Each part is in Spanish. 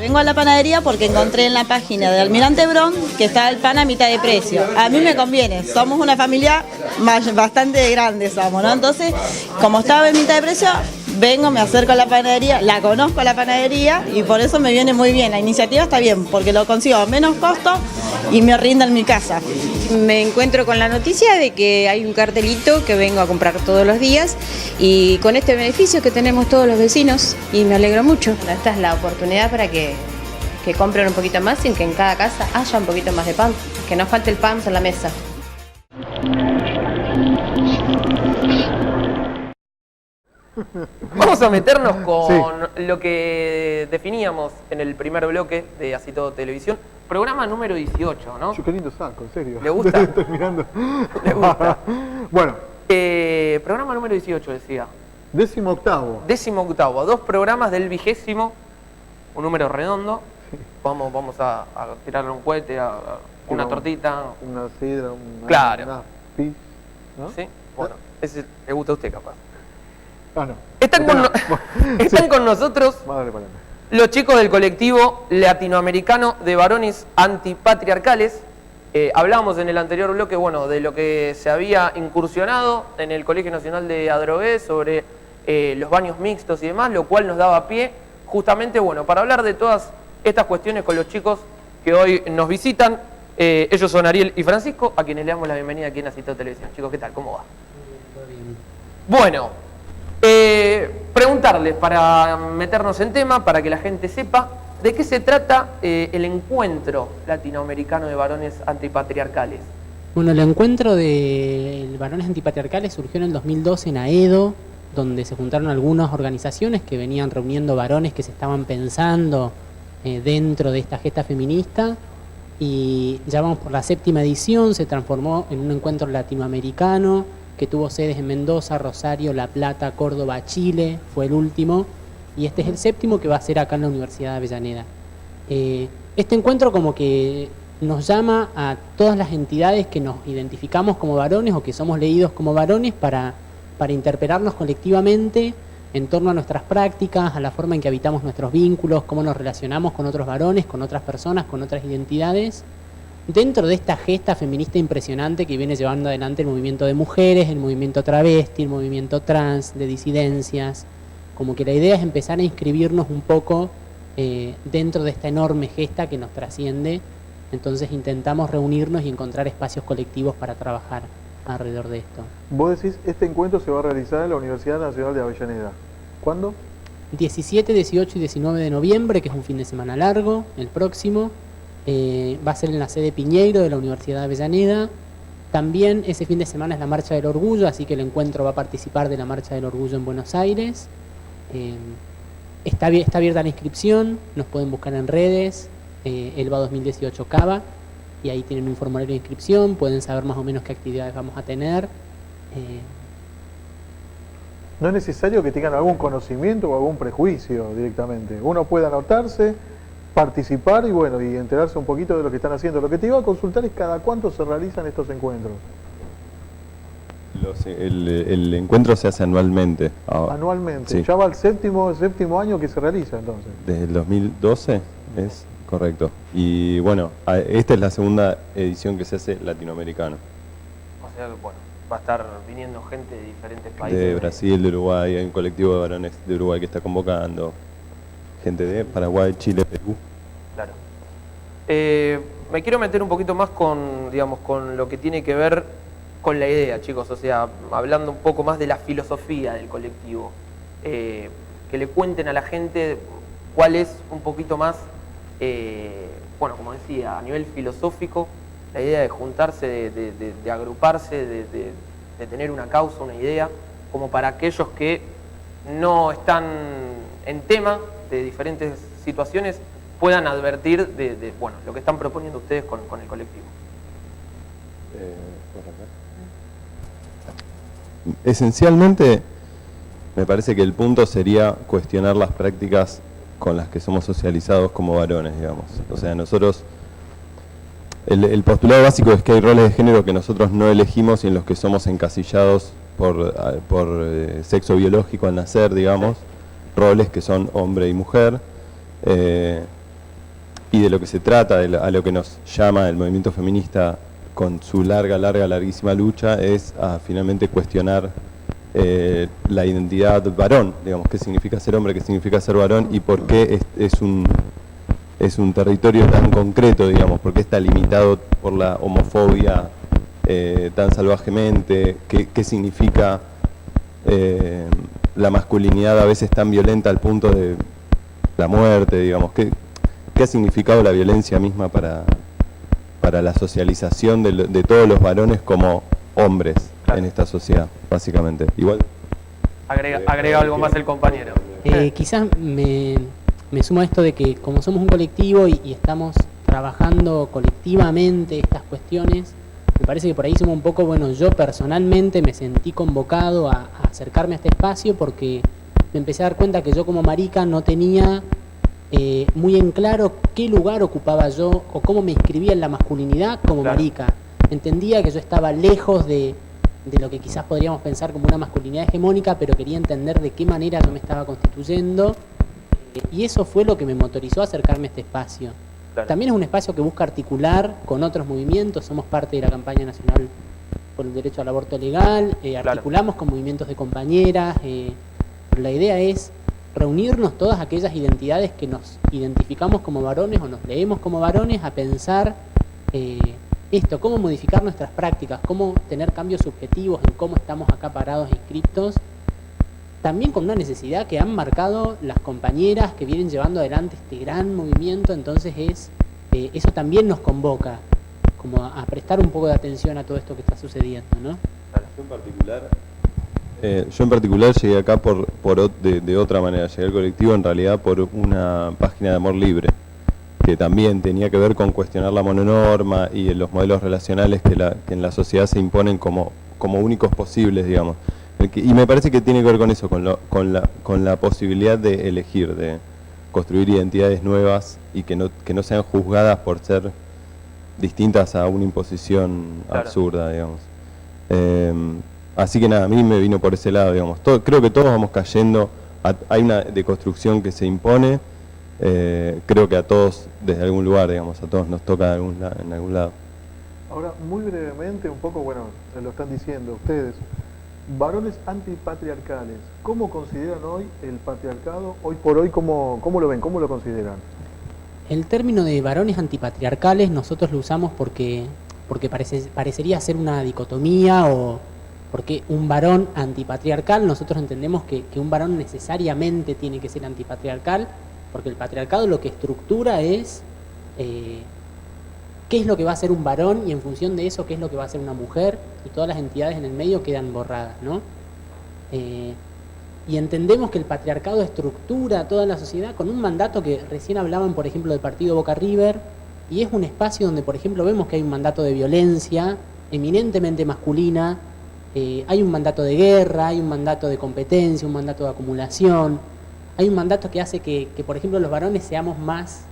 Vengo a la panadería porque encontré en la página de Almirante Brown que está el pan a mitad de precio. A mí me conviene, somos una familia bastante grande, somos, ¿no? Entonces, como estaba en mitad de precio, vengo, me acerco a la panadería, la conozco a la panadería y por eso me viene muy bien. La iniciativa está bien porque lo consigo a menos costo y me rinde en mi casa. Me encuentro con la noticia de que hay un cartelito que vengo a comprar todos los días y con este beneficio que tenemos todos los vecinos y me alegro mucho. Bueno, esta es la oportunidad para que compren un poquito más y que en cada casa haya un poquito más de pan, que no falte el pan en la mesa. Vamos a meternos con lo que definíamos en el primer bloque de Así Todo Televisión. Programa número 18, ¿no? Qué lindo saco, en serio. ¿Le gusta? Estoy mirando. ¿Le gusta? Bueno. Programa número 18, decía. 18º. 18º. 2 programas del 20º. Un número redondo. Vamos a tirarle un cohete, una tortita. Una sidra, claro. Una pis, ¿no? Sí, bueno, ese le gusta a usted capaz. Ah, no. Están con nosotros los chicos del colectivo latinoamericano de varones antipatriarcales. Hablábamos en el anterior bloque, bueno, de lo que se había incursionado en el Colegio Nacional de Adrogué sobre los baños mixtos y demás, lo cual nos daba pie justamente, bueno, para hablar de todas estas cuestiones con los chicos que hoy nos visitan. Ellos son Ariel y Francisco, a quienes le damos la bienvenida aquí en Así Todo Televisión. Chicos, ¿qué tal? ¿Cómo va? Todo bien. Bueno, preguntarles para meternos en tema, para que la gente sepa de qué se trata el encuentro latinoamericano de varones antipatriarcales. Bueno, el encuentro de varones antipatriarcales surgió en el 2012 en Aedo, donde se juntaron algunas organizaciones que venían reuniendo varones que se estaban pensando dentro de esta gesta feminista, y ya vamos por la 7ª edición, se transformó en un encuentro latinoamericano que tuvo sedes en Mendoza, Rosario, La Plata, Córdoba, Chile, fue el último, y este es el 7º que va a ser acá en la Universidad de Avellaneda. Este encuentro como que nos llama a todas las entidades que nos identificamos como varones o que somos leídos como varones para interpelarnos colectivamente en torno a nuestras prácticas, a la forma en que habitamos nuestros vínculos, cómo nos relacionamos con otros varones, con otras personas, con otras identidades, dentro de esta gesta feminista impresionante que viene llevando adelante el movimiento de mujeres, el movimiento travesti, el movimiento trans, de disidencias. Como que la idea es empezar a inscribirnos un poco dentro de esta enorme gesta que nos trasciende. Entonces intentamos reunirnos y encontrar espacios colectivos para trabajar alrededor de esto. Vos decís, este encuentro se va a realizar en la Universidad Nacional de Avellaneda. ¿Cuándo? 17, 18 y 19 de noviembre, que es un fin de semana largo, el próximo. Va a ser en la sede Piñeiro de la Universidad de Avellaneda. También ese fin de semana es la Marcha del Orgullo, así que el encuentro va a participar de la Marcha del Orgullo en Buenos Aires. Está abierta la inscripción, nos pueden buscar en redes, Elba 2018 Cava, y ahí tienen un formulario de inscripción, pueden saber más o menos qué actividades vamos a tener. No es necesario que tengan algún conocimiento o algún prejuicio directamente. Uno puede anotarse, participar y bueno, y enterarse un poquito de lo que están haciendo. Lo que te iba a consultar es cada cuánto se realizan estos encuentros. El encuentro se hace anualmente. Anualmente. Sí. Ya va el séptimo año que se realiza entonces. Desde el 2012 es correcto. Y bueno, esta es la 2ª edición que se hace latinoamericano. O sea que bueno, va a estar viniendo gente de diferentes países. De Brasil, de Uruguay, hay un colectivo de varones de Uruguay que está convocando. Gente de Paraguay, Chile, Perú. Claro. Me quiero meter un poquito más con, digamos, con lo que tiene que ver con la idea, chicos. O sea, hablando un poco más de la filosofía del colectivo. Que le cuenten a la gente cuál es un poquito más, bueno, como decía, a nivel filosófico, la idea de juntarse, de agruparse, de tener una causa, una idea, como para aquellos que no están en tema de diferentes situaciones, puedan advertir de bueno, lo que están proponiendo ustedes con el colectivo. Esencialmente, me parece que el punto sería cuestionar las prácticas con las que somos socializados como varones, digamos. O sea, nosotros el postulado básico es que hay roles de género que nosotros no elegimos y en los que somos encasillados por sexo biológico al nacer, digamos, roles que son hombre y mujer, y de lo que se trata, a lo que nos llama el movimiento feminista con su larguísima lucha, es a finalmente cuestionar la identidad varón, digamos, qué significa ser hombre, qué significa ser varón y por qué es un territorio tan concreto, digamos, por qué está limitado por la homofobia tan salvajemente, qué significa la masculinidad a veces tan violenta al punto de la muerte, digamos, qué ha significado la violencia misma para la socialización de todos los varones como hombres en esta sociedad, básicamente. Igual. Agrega algo más el compañero. Quizás me sumo a esto de que como somos un colectivo y estamos trabajando colectivamente estas cuestiones, me parece que por ahí somos un poco, bueno, yo personalmente me sentí convocado a acercarme a este espacio porque me empecé a dar cuenta que yo como marica no tenía muy en claro qué lugar ocupaba yo o cómo me inscribía en la masculinidad como marica. Entendía que yo estaba lejos de lo que quizás podríamos pensar como una masculinidad hegemónica, pero quería entender de qué manera yo me estaba constituyendo, y eso fue lo que me motorizó a acercarme a este espacio. También es un espacio que busca articular con otros movimientos, somos parte de la campaña nacional por el derecho al aborto legal, articulamos con movimientos de compañeras, pero la idea es reunirnos todas aquellas identidades que nos identificamos como varones o nos leemos como varones a pensar cómo modificar nuestras prácticas, cómo tener cambios subjetivos en cómo estamos acá parados inscriptos, también con una necesidad que han marcado las compañeras que vienen llevando adelante este gran movimiento. Entonces eso también nos convoca como a prestar un poco de atención a todo esto que está sucediendo, ¿no? Yo en particular llegué acá de otra manera, llegué al colectivo en realidad por una página de amor libre, que también tenía que ver con cuestionar la mononorma y los modelos relacionales que en la sociedad se imponen como únicos posibles, digamos. Y me parece que tiene que ver con eso, con la posibilidad de elegir, de construir identidades nuevas y que no sean juzgadas por ser distintas a una imposición absurda, digamos. Así que nada, a mí me vino por ese lado, digamos. Creo que todos vamos cayendo, hay una deconstrucción que se impone, creo que a todos desde algún lugar, digamos, a todos nos toca en algún lado. Ahora, muy brevemente, un poco, bueno, lo están diciendo ustedes, varones antipatriarcales, ¿cómo consideran hoy el patriarcado? Hoy por hoy, ¿cómo lo ven? ¿Cómo lo consideran? El término de varones antipatriarcales nosotros lo usamos porque parecería ser una dicotomía, o porque un varón antipatriarcal, nosotros entendemos que un varón necesariamente tiene que ser antipatriarcal, porque el patriarcado lo que estructura es qué es lo que va a ser un varón y en función de eso qué es lo que va a ser una mujer, y todas las entidades en el medio quedan borradas, ¿no? Y entendemos que el patriarcado estructura toda la sociedad con un mandato que recién hablaban, por ejemplo, del partido Boca River, y es un espacio donde, por ejemplo, vemos que hay un mandato de violencia eminentemente masculina, hay un mandato de guerra, hay un mandato de competencia, un mandato de acumulación, hay un mandato que hace que por ejemplo, los varones seamos más,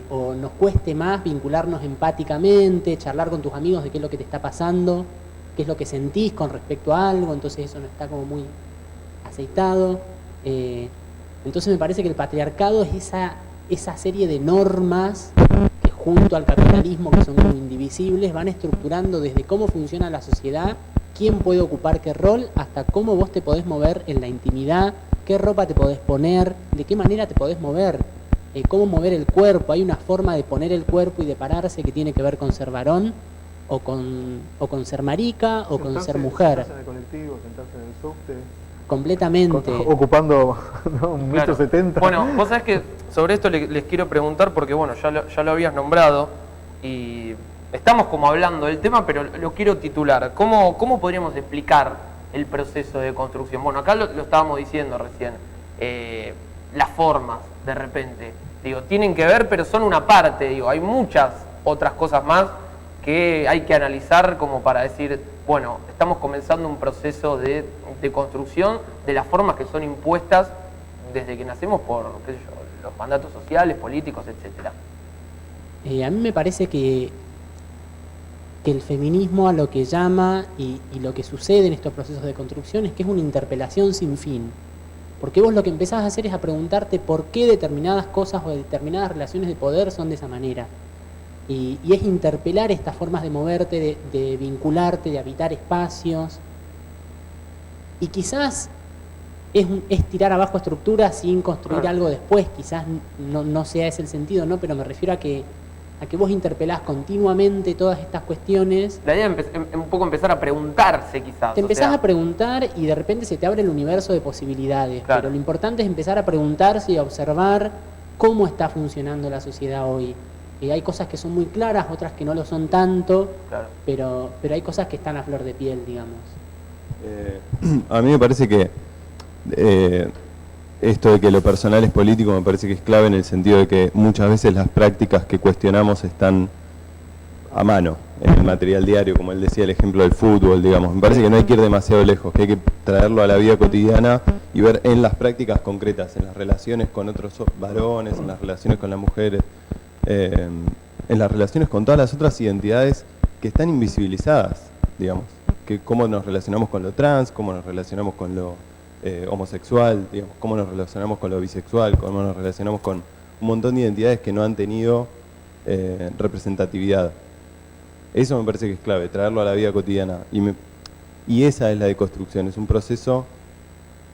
o nos cueste más vincularnos empáticamente, charlar con tus amigos de qué es lo que te está pasando, qué es lo que sentís con respecto a algo, entonces eso no está como muy aceitado. Entonces me parece que el patriarcado es esa serie de normas que junto al capitalismo, que son como indivisibles, van estructurando desde cómo funciona la sociedad, quién puede ocupar qué rol, hasta cómo vos te podés mover en la intimidad, qué ropa te podés poner, de qué manera te podés mover, cómo mover el cuerpo. Hay una forma de poner el cuerpo y de pararse que tiene que ver con ser varón, o con ser marica, o con ser mujer. Sentarse en el colectivo, sentarse en el subte. Completamente. Ocupando, ¿no? un Claro. 1,70 m. Bueno, vos sabés que sobre esto les quiero preguntar porque, bueno, ya lo habías nombrado y estamos como hablando del tema, pero lo quiero titular. ¿Cómo podríamos explicar el proceso de construcción? Bueno, acá lo estábamos diciendo recién. Las formas, de repente, digo, tienen que ver, pero son una parte, digo, hay muchas otras cosas más que hay que analizar como para decir, bueno, estamos comenzando un proceso de construcción de las formas que son impuestas desde que nacemos por, qué sé yo, los mandatos sociales, políticos, etcétera. A mí me parece que que el feminismo a lo que llama y lo que sucede en estos procesos de construcción es que es una interpelación sin fin. Porque vos lo que empezás a hacer es a preguntarte por qué determinadas cosas o determinadas relaciones de poder son de esa manera. Y es interpelar estas formas de moverte, de vincularte, de habitar espacios. Y quizás es tirar abajo estructuras sin construir algo después. Quizás no sea ese el sentido, ¿no? Pero me refiero a que vos interpelás continuamente todas estas cuestiones. La idea es un poco empezar a preguntarse, quizás. Te empezás a preguntar y de repente se te abre el universo de posibilidades. Claro. Pero lo importante es empezar a preguntarse y a observar cómo está funcionando la sociedad hoy. Hay cosas que son muy claras, otras que no lo son tanto, Claro. pero hay cosas que están a flor de piel, digamos. A mí me parece que esto de que lo personal es político me parece que es clave en el sentido de que muchas veces las prácticas que cuestionamos están a mano, en el material diario, como él decía, el ejemplo del fútbol, digamos. Me parece que no hay que ir demasiado lejos, que hay que traerlo a la vida cotidiana y ver en las prácticas concretas, en las relaciones con otros varones, en las relaciones con las mujeres, en las relaciones con todas las otras identidades que están invisibilizadas, digamos. Que cómo nos relacionamos con lo trans, cómo nos relacionamos con lo homosexual, digamos, cómo nos relacionamos con lo bisexual, cómo nos relacionamos con un montón de identidades que no han tenido representatividad. Eso me parece que es clave, traerlo a la vida cotidiana. Y esa es la deconstrucción, es un proceso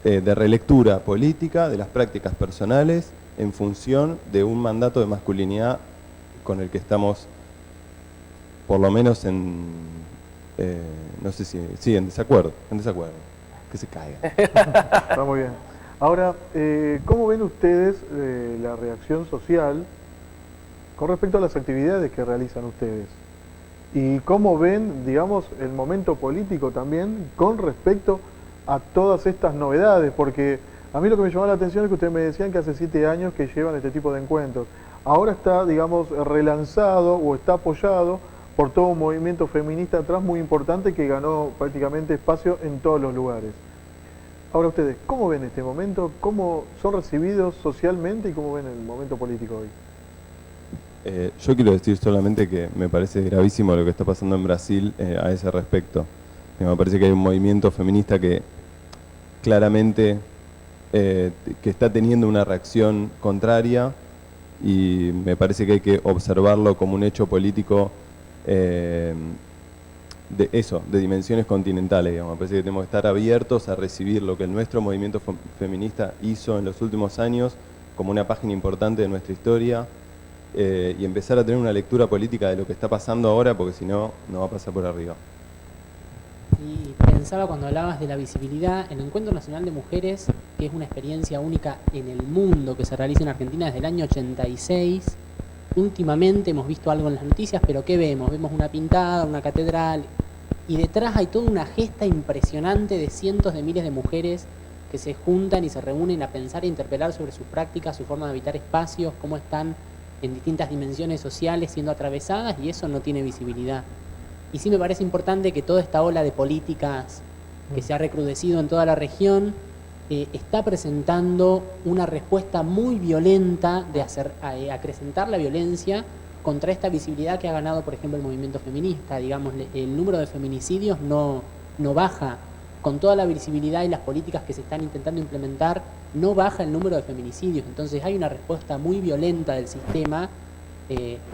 de relectura política de las prácticas personales en función de un mandato de masculinidad con el que estamos, por lo menos no sé si en desacuerdo, que se caiga. Está muy bien. Ahora, ¿cómo ven ustedes la reacción social con respecto a las actividades que realizan ustedes? ¿Y cómo ven, digamos, el momento político también con respecto a todas estas novedades? Porque a mí lo que me llamó la atención es que ustedes me decían que hace 7 años que llevan este tipo de encuentros. Ahora está, digamos, relanzado o está apoyado por todo un movimiento feminista atrás muy importante que ganó prácticamente espacio en todos los lugares. Ahora ustedes, ¿cómo ven este momento? ¿Cómo son recibidos socialmente y cómo ven el momento político hoy? Yo quiero decir solamente que me parece gravísimo lo que está pasando en Brasil a ese respecto. Me parece que hay un movimiento feminista que claramente que está teniendo una reacción contraria y me parece que hay que observarlo como un hecho político de dimensiones continentales, digamos. Me parece que tenemos que estar abiertos a recibir lo que nuestro movimiento feminista hizo en los últimos años como una página importante de nuestra historia y empezar a tener una lectura política de lo que está pasando ahora, porque si no, no va a pasar por arriba. Y pensaba cuando hablabas de la visibilidad, el Encuentro Nacional de Mujeres, que es una experiencia única en el mundo que se realiza en Argentina desde el año 86. Últimamente hemos visto algo en las noticias, pero ¿qué vemos? Vemos una pintada, una catedral, y detrás hay toda una gesta impresionante de cientos de miles de mujeres que se juntan y se reúnen a pensar e interpelar sobre sus prácticas, su forma de habitar espacios, cómo están en distintas dimensiones sociales siendo atravesadas, y eso no tiene visibilidad. Y sí me parece importante que toda esta ola de políticas que se ha recrudecido en toda la región está presentando una respuesta muy violenta de acrecentar la violencia contra esta visibilidad que ha ganado, por ejemplo, el movimiento feminista. Digamos, el número de feminicidios no baja. Con toda la visibilidad y las políticas que se están intentando implementar, no baja el número de feminicidios. Entonces hay una respuesta muy violenta del sistema,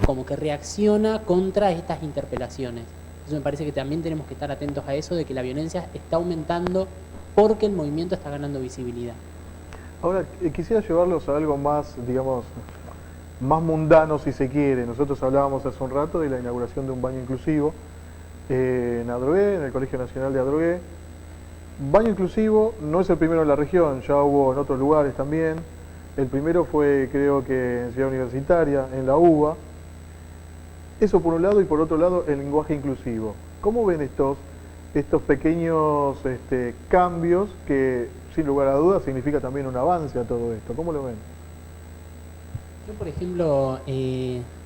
como que reacciona contra estas interpelaciones. Entonces me parece que también tenemos que estar atentos a eso, de que la violencia está aumentando porque el movimiento está ganando visibilidad. Ahora, quisiera llevarlos a algo más, digamos, más mundano si se quiere. Nosotros hablábamos hace un rato de la inauguración de un baño inclusivo en Adrogué, en el Colegio Nacional de Adrogué. Baño inclusivo no es el primero en la región, ya hubo en otros lugares también. El primero fue, creo que en Ciudad Universitaria, en la UBA. Eso por un lado, y por otro lado el lenguaje inclusivo. ¿Cómo ven estos pequeños cambios que, sin lugar a dudas, significa también un avance a todo esto? ¿Cómo lo ven? Yo, por ejemplo,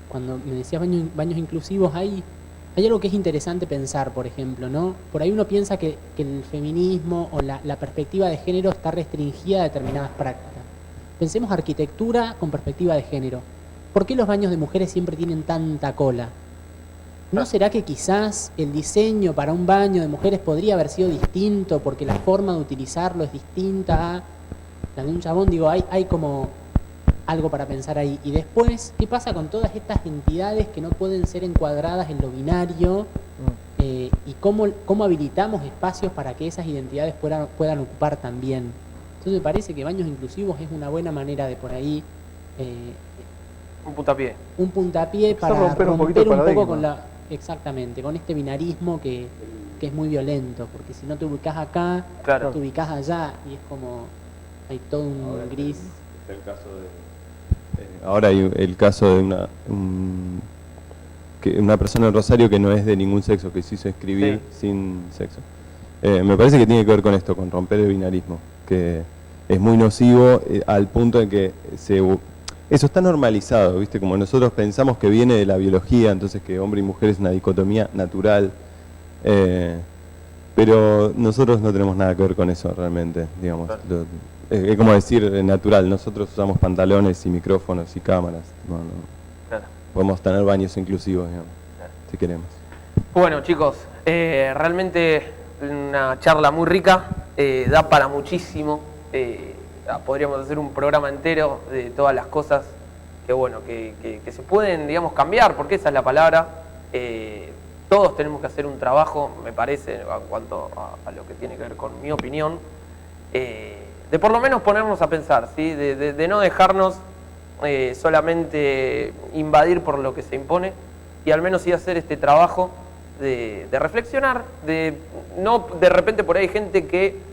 cuando me decías baños inclusivos, hay algo que es interesante pensar, por ejemplo, ¿no? Por ahí uno piensa que el feminismo o la perspectiva de género está restringida a determinadas prácticas. Pensemos arquitectura con perspectiva de género. ¿Por qué los baños de mujeres siempre tienen tanta cola? ¿No será que quizás el diseño para un baño de mujeres podría haber sido distinto porque la forma de utilizarlo es distinta a la de un chabón? Digo, hay como algo para pensar ahí. Y después, ¿qué pasa con todas estas entidades que no pueden ser encuadradas en lo binario? Y cómo habilitamos espacios para que esas identidades puedan ocupar también. Entonces me parece que baños inclusivos es una buena manera de por ahí... Un puntapié. Un puntapié para romper un poco con la... Exactamente, con este binarismo que es muy violento, porque si no te ubicás acá, claro, te ubicás allá, y es como... hay todo un gris. Está el caso de... ahora hay el caso de una persona en Rosario que no es de ningún sexo, que se hizo inscribir sin sexo. Me parece que tiene que ver con esto, con romper el binarismo, que es muy nocivo al punto en que eso está normalizado, ¿viste? Como nosotros pensamos que viene de la biología, entonces que hombre y mujer es una dicotomía natural, pero nosotros no tenemos nada que ver con eso realmente, digamos. Claro. Es como decir natural, nosotros usamos pantalones y micrófonos y cámaras, claro, podemos tener baños inclusivos, digamos, claro, si queremos. Bueno, chicos, realmente una charla muy rica, da para muchísimo. Podríamos hacer un programa entero de todas las cosas que, bueno, que se pueden, digamos, cambiar, porque esa es la palabra. Todos tenemos que hacer un trabajo, me parece, en cuanto a lo que tiene que ver con mi opinión, de por lo menos ponernos a pensar, ¿sí? De no dejarnos solamente invadir por lo que se impone, y al menos sí hacer este trabajo de reflexionar, no de repente por ahí hay gente que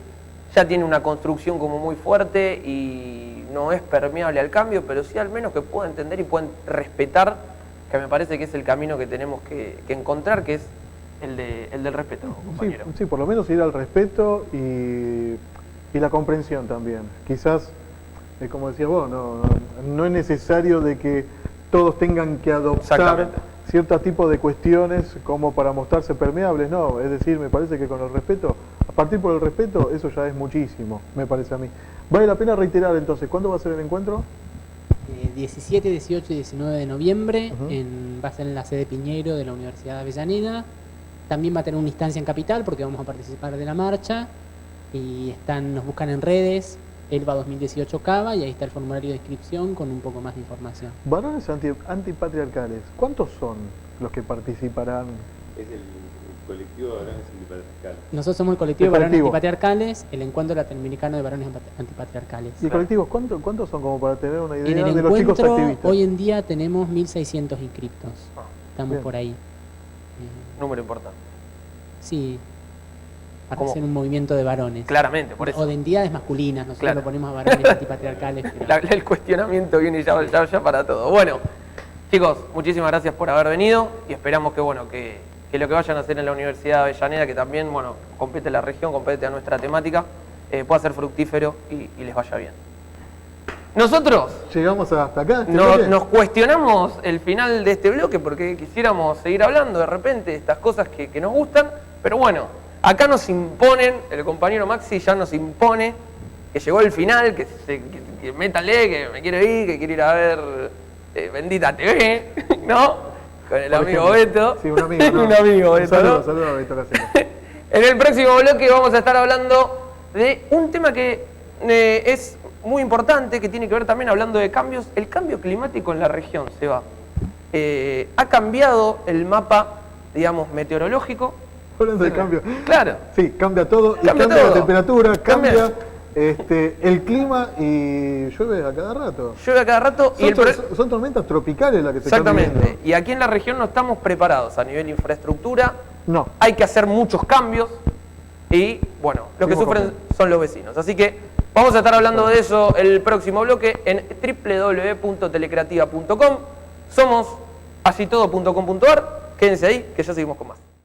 ya tiene una construcción como muy fuerte y no es permeable al cambio, pero sí al menos que pueda entender y puedan respetar, que me parece que es el camino que tenemos que encontrar, que es el del respeto, compañero. Sí, por lo menos ir al respeto y la comprensión también. Quizás, como decías vos, no es necesario de que todos tengan que adoptar ciertos tipos de cuestiones como para mostrarse permeables, no, es decir, me parece que con el respeto, a partir por el respeto, eso ya es muchísimo, me parece a mí. Vale la pena reiterar entonces, ¿cuándo va a ser el encuentro? 17, 18 y 19 de noviembre, va a ser en la sede Piñeiro de la Universidad de Avellaneda. También va a tener una instancia en Capital porque vamos a participar de la marcha, y nos buscan en redes, Elba 2018 Cava, y ahí está el formulario de inscripción con un poco más de información. Varones antipatriarcales, ¿cuántos son los que participarán? Es el colectivo de varones antipatriarcales. Nosotros somos el colectivo de varones antipatriarcales, el encuentro latinoamericano de varones antipatriarcales. ¿Y colectivos cuántos son, como para tener una idea en el de los chicos activistas? Hoy en día tenemos 1.600 inscriptos, estamos bien por ahí. Número importante. Sí. Para hacer un movimiento de varones. Claramente, por eso. O de entidades masculinas, nosotros lo ponemos a varones antipatriarcales. Pero... El cuestionamiento viene ya para todo. Bueno, chicos, muchísimas gracias por haber venido y esperamos que, bueno, que lo que vayan a hacer en la Universidad de Avellaneda, que también, bueno, compete la región, compete a nuestra temática, pueda ser fructífero y les vaya bien. Nosotros llegamos hasta acá. Nos cuestionamos el final de este bloque porque quisiéramos seguir hablando de repente de estas cosas que nos gustan, pero bueno, acá nos imponen, el compañero Maxi ya nos impone que llegó el final, que métanle, que me quiero ir, que quiero ir a ver Bendita TV, ¿no? Con el amigo Beto. Sí, un amigo. ¿No? Un amigo Beto. Saludos a Beto. En el próximo bloque vamos a estar hablando de un tema que es muy importante, que tiene que ver también hablando de cambios. El cambio climático en la región, Seba. Ha cambiado el mapa, digamos, meteorológico. Hablando de cambio. Claro. Sí, cambia todo. Cambia la temperatura, cambia el clima y llueve a cada rato. Llueve a cada rato. Son tormentas tropicales las que se están viendo. Exactamente. Y aquí en la región no estamos preparados a nivel infraestructura. No. Hay que hacer muchos cambios. Y, bueno, lo que sufren son los vecinos. Así que vamos a estar hablando de eso el próximo bloque en www.telecreativa.com. Somos asitodo.com.ar. Quédense ahí, que ya seguimos con más.